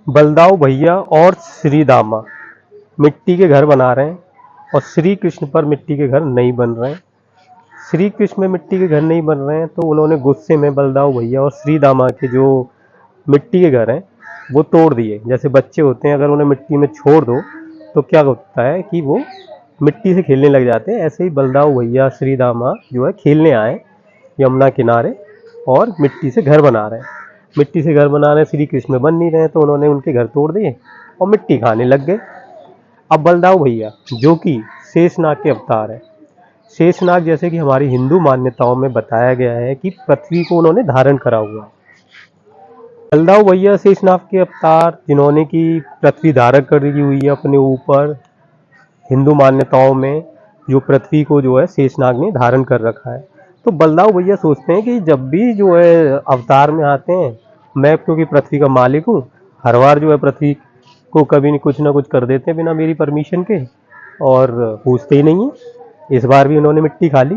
बलदाऊ भैया और श्री दामा मिट्टी के घर बना रहे हैं और श्री कृष्ण पर मिट्टी के घर नहीं बन रहे हैं। श्री कृष्ण में मिट्टी के घर नहीं बन रहे हैं तो उन्होंने गुस्से में बलदाऊ भैया और श्री दामा के जो मिट्टी के घर हैं वो तोड़ दिए। जैसे बच्चे होते हैं, अगर उन्हें मिट्टी में छोड़ दो तो क्या होता है कि वो मिट्टी से खेलने लग जाते हैं। ऐसे ही बलदाऊ भैया श्री दामा जो है खेलने आए यमुना किनारे और मिट्टी से घर बना रहे हैं। मिट्टी से घर बना रहे हैं, श्री कृष्ण में बन नहीं रहे हैं तो उन्होंने उनके घर तोड़ दिए और मिट्टी खाने लग गए। अब बलदाऊ भैया जो कि शेषनाग के अवतार है, शेषनाग जैसे कि हमारी हिंदू मान्यताओं में बताया गया है कि पृथ्वी को उन्होंने धारण करा हुआ है। बलदाऊ भैया शेषनाग के अवतार जिन्होंने की पृथ्वी धारण करी हुई है अपने ऊपर। हिंदू मान्यताओं में जो पृथ्वी को जो है शेषनाग ने धारण कर रखा है। तो बलदाऊ भैया सोचते हैं कि जब भी जो है अवतार में आते हैं, मैं क्योंकि पृथ्वी का मालिक हूँ, हर बार जो है पृथ्वी को कभी नहीं कुछ ना कुछ कर देते हैं बिना मेरी परमिशन के और पूछते ही नहीं है। इस बार भी उन्होंने मिट्टी खा ली,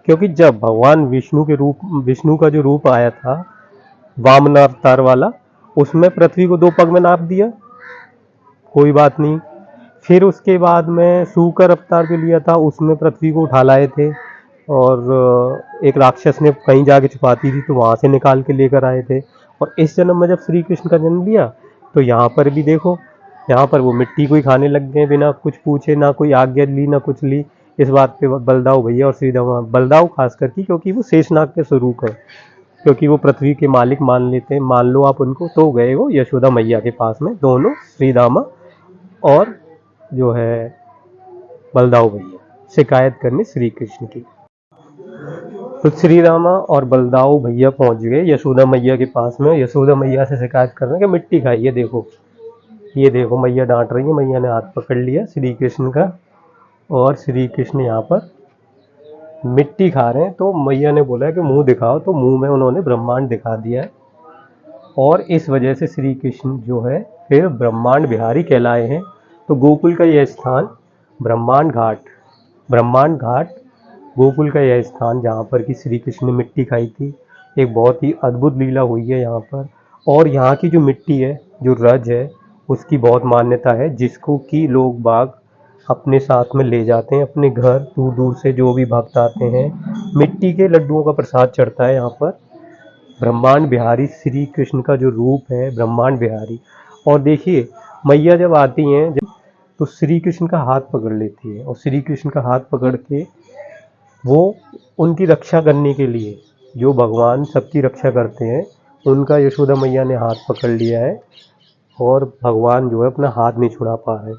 क्योंकि जब भगवान विष्णु का जो रूप आया था वामन अवतार वाला, उसमें पृथ्वी को 2 पग में नाप दिया, कोई बात नहीं। फिर उसके बाद में सूकर अवतार जो लिया था उसमें पृथ्वी को उठा लाए थे और एक राक्षस ने कहीं जाके छुपाती थी तो वहां से निकाल के लेकर आए थे। और इस जन्म में जब श्री कृष्ण का जन्म लिया तो यहाँ पर भी देखो, यहाँ पर वो मिट्टी को ही खाने लग गए बिना कुछ पूछे, ना कोई आज्ञा ली ना कुछ ली। इस बात पे बलदाऊ भैया और श्री दामा, बलदाऊ खास करके क्योंकि वो शेषनाग के स्वरूप है, क्योंकि वो पृथ्वी के मालिक मान लेते हैं, मान लो आप उनको, तो गए वो यशोदा मैया के पास में दोनों, श्री दामा और जो है बलदाऊ भैया, शिकायत करने श्री कृष्ण की। तो श्री रामा और बलदाऊ भैया पहुंच गए यशोदा मैया के पास में। यशोदा मैया से शिकायत कर रहे हैं कि मिट्टी खाई है, देखो ये देखो मैया डांट रही है। मैया ने हाथ पकड़ लिया श्री कृष्ण का और श्री कृष्ण यहाँ पर मिट्टी खा रहे हैं। तो मैया ने बोला कि मुंह दिखाओ, तो मुंह में उन्होंने ब्रह्मांड दिखा दिया है और इस वजह से श्री कृष्ण जो है फिर ब्रह्मांड बिहारी कहलाए हैं। तो गोकुल का यह स्थान ब्रह्मांड घाट गोकुल का यह स्थान जहाँ पर कि श्री कृष्ण ने मिट्टी खाई थी, एक बहुत ही अद्भुत लीला हुई है यहाँ पर। और यहाँ की जो मिट्टी है, जो रज है, उसकी बहुत मान्यता है, जिसको कि लोग बाग अपने साथ में ले जाते हैं अपने घर। दूर दूर से जो भी भक्त आते हैं, मिट्टी के लड्डुओं का प्रसाद चढ़ता है यहाँ पर। ब्रह्मांड बिहारी श्री कृष्ण का जो रूप है ब्रह्मांड बिहारी। और देखिए मैया जब आती हैं तो श्री कृष्ण का हाथ पकड़ लेती है और श्री कृष्ण का हाथ पकड़ के वो उनकी रक्षा करने के लिए, जो भगवान सबकी रक्षा करते हैं, उनका यशोदा मैया ने हाथ पकड़ लिया है और भगवान जो है अपना हाथ नहीं छुड़ा पा रहे।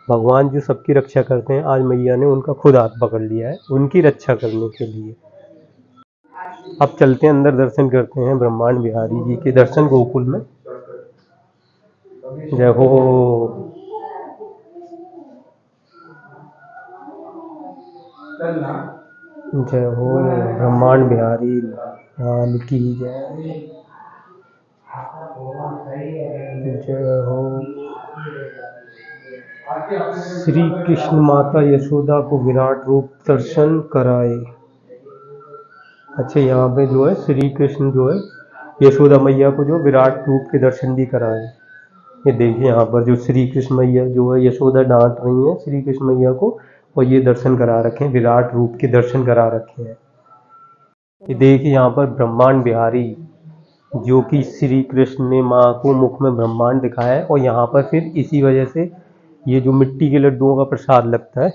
भगवान जो सबकी रक्षा करते हैं, आज मैया ने उनका खुद हाथ पकड़ लिया है उनकी रक्षा करने के लिए। अब चलते हैं अंदर, दर्शन करते हैं ब्रह्मांड बिहारी जी के दर्शन गोकुल में। जय हो जय हो ब्रह्मांड बिहारी लाल की जय। जय हो। श्री कृष्ण माता यशोदा को विराट रूप दर्शन कराए। अच्छा, यहाँ पे जो है श्री कृष्ण जो है यशोदा मैया को जो विराट रूप के दर्शन भी कराए। ये देखिए यहाँ पर जो श्री कृष्ण मैया जो है यशोदा डांट रही है श्री कृष्ण मैया को, और ये दर्शन करा रखे हैं, विराट रूप के दर्शन करा रखे हैं। ये देखिए यहाँ पर ब्रह्मांड बिहारी जो कि श्री कृष्ण ने माँ को मुख में ब्रह्मांड दिखाया है। और यहाँ पर फिर इसी वजह से ये जो मिट्टी के लड्डुओं का प्रसाद लगता है,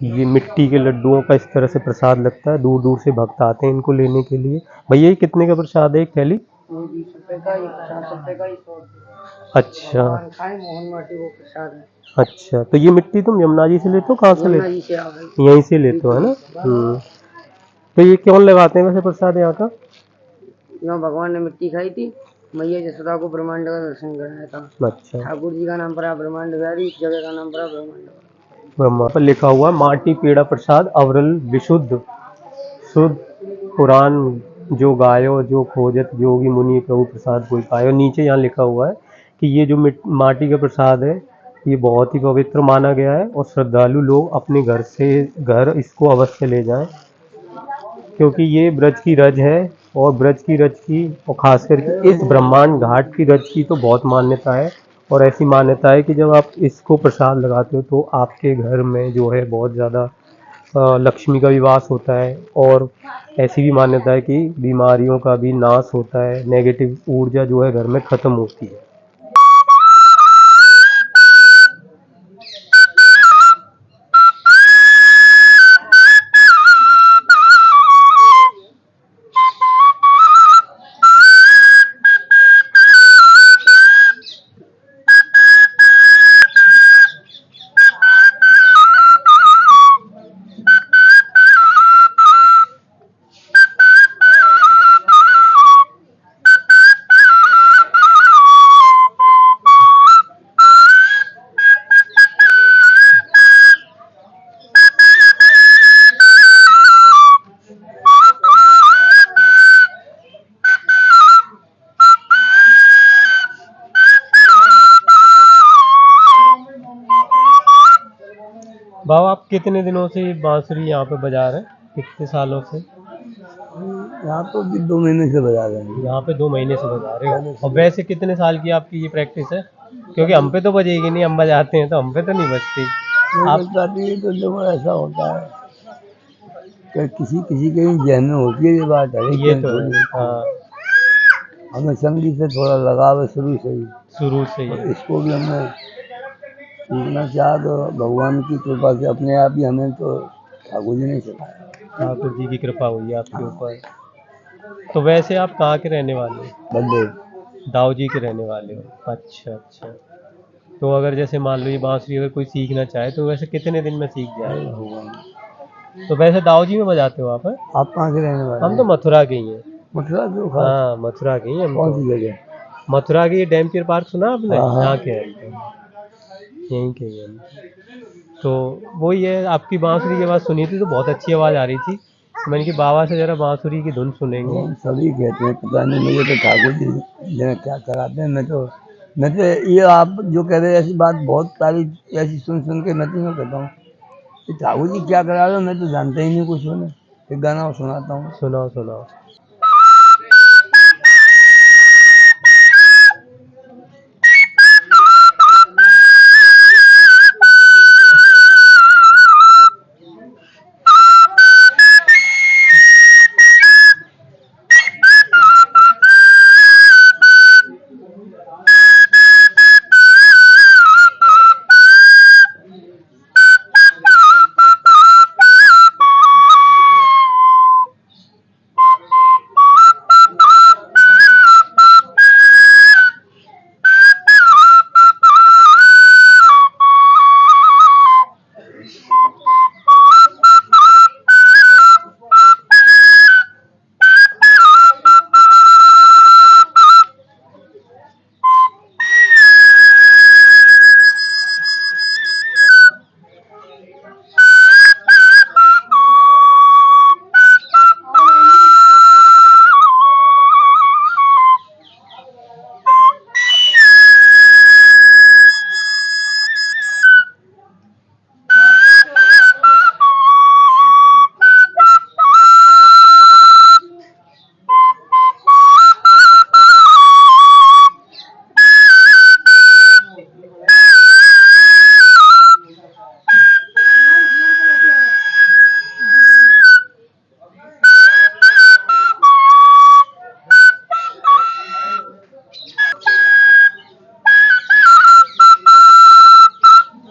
ये मिट्टी के लड्डुओं का इस तरह से प्रसाद लगता है। दूर दूर से भक्त आते हैं इनको लेने के लिए। भैया ये कितने का प्रसाद है एक थैली? 20 रुपए का, 50 रुपए का, 100 रुपए। अच्छा मोहन माटी वो प्रसाद है। अच्छा, तो ये मिट्टी तुम यमुना जी से लेते हो, कहाँ से लेते हो? यहीं से लेते हो, है ना? तो ये क्यों लगाते हैं वैसे प्रसाद यहाँ का? यहाँ भगवान ने मिट्टी खाई थी, मैया यशोदा को ब्रह्मांड का दर्शन कराया था। अच्छा, ठाकुर जी का नाम पड़ा ब्रह्मांड बिहारी, इस जगह का नाम पड़ा ब्रह्मांड। ब्रह्मा पर लिखा हुआ माटी पेड़ा प्रसाद अवरल विशुद्ध शुद्ध पुराण जो गायो जो खोजत जोगी मुनि प्रभु प्रसाद कोई पायो। नीचे यहाँ लिखा हुआ है कि ये जो माटी का प्रसाद है ये बहुत ही पवित्र माना गया है और श्रद्धालु लोग अपने घर इसको अवश्य ले जाएं, क्योंकि ये ब्रज की रज है और ब्रज की रज की और खास करके इस ब्रह्मांड घाट की रज की तो बहुत मान्यता है। और ऐसी मान्यता है कि जब आप इसको प्रसाद लगाते हो तो आपके घर में जो है बहुत ज़्यादा लक्ष्मी का भी वास होता है। और ऐसी भी मान्यता है कि बीमारियों का भी नाश होता है, नेगेटिव ऊर्जा जो है घर में ख़त्म होती है। बाबा आप कितने दिनों से ये बांसुरी यहाँ पे बजा रहे हैं, कितने सालों से? यहाँ तो भी 2 महीने से बजा रहे हैं। यहाँ पे 2 महीने से बजा रहे हो। और वैसे कितने साल की आपकी ये प्रैक्टिस है? क्योंकि हम पे तो बजेगी नहीं, हम बजाते हैं तो हम पे तो नहीं बजती। आप जाती है तो देखो ऐसा होता है कि किसी किसी के भी जहन में होती है ये बात है, ये तो है, हाँ, हमें संगीत से थोड़ा लगाव है शुरू से ही, शुरू से और ही। इसको भी हमने सीखना चाहा तो भगवान की कृपा से अपने आप ही हमें तो ठाकुर जी ने सिखाया। ठाकुर जी की कृपा हुई है आपके ऊपर। तो वैसे आप कहाँ के रहने वाले हो? बंदे दाऊ जी के रहने वाले हो? अच्छा अच्छा। तो अगर जैसे मान लो ये बांसुरी अगर कोई सीखना चाहे तो वैसे कितने दिन में सीख जाए? भगवान। तो वैसे दाऊ जी में बजाते हो आप? हैं? आप कहाँ के रहने वाले हम तो हैं? मथुरा के ही हैं। मथुरा के खास हाँ, मथुरा के ही हम कौन तो। सी जगह? मथुरा के ये डैमपियर पार्क सुना आपने? हाँ, हाँ। यहाँ के हैं हम तो। यहीं के ही हैं। तो वही है, आपकी बांसुरी की आवाज़ सुनी थी तो बहुत अच्छी आवाज़ आ रही थी। तो मैंने कि बाबा से ज़रा बांसुरी की धुन सुनेंगे। हम सभी कहते हैं, पता नहीं मुझे तो ठाकुर जी ने क्या कराते हैं। मैं तो ये आप जो कह रहे हैं ऐसी बात बहुत सारी ऐसी सुन सुन के मैं तो यूँ कहता हूँ कि ठाकुर जी क्या करा रहे हो, मैं तो जानता ही नहीं कुछ। उन्हें एक गाना सुनाता हूँ। सुनाओ सुनाओ।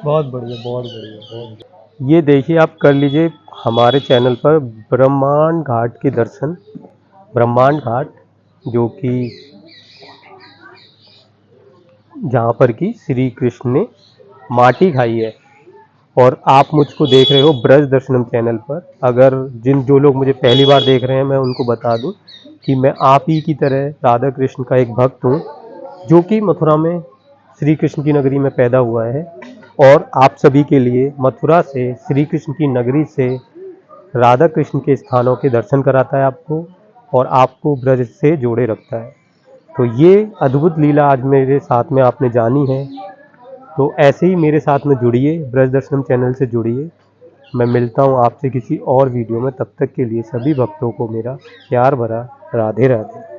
बहुत बढ़िया, बहुत बढ़िया, बहुत बढ़िया। ये देखिए, आप कर लीजिए हमारे चैनल पर ब्रह्मांड घाट के दर्शन। ब्रह्मांड घाट जो कि जहाँ पर कि श्री कृष्ण ने माटी खाई है। और आप मुझको देख रहे हो ब्रज दर्शनम चैनल पर। अगर जो लोग मुझे पहली बार देख रहे हैं, मैं उनको बता दूं कि मैं आप ही की तरह राधा कृष्ण का एक भक्त हूँ, जो कि मथुरा में श्री कृष्ण की नगरी में पैदा हुआ है। और आप सभी के लिए मथुरा से, श्री कृष्ण की नगरी से, राधा कृष्ण के स्थानों के दर्शन कराता है आपको, और आपको ब्रज से जोड़े रखता है। तो ये अद्भुत लीला आज मेरे साथ में आपने जानी है। तो ऐसे ही मेरे साथ में जुड़िए, ब्रज दर्शनम चैनल से जुड़िए। मैं मिलता हूँ आपसे किसी और वीडियो में। तब तक के लिए सभी भक्तों को मेरा प्यार भरा राधे राधे।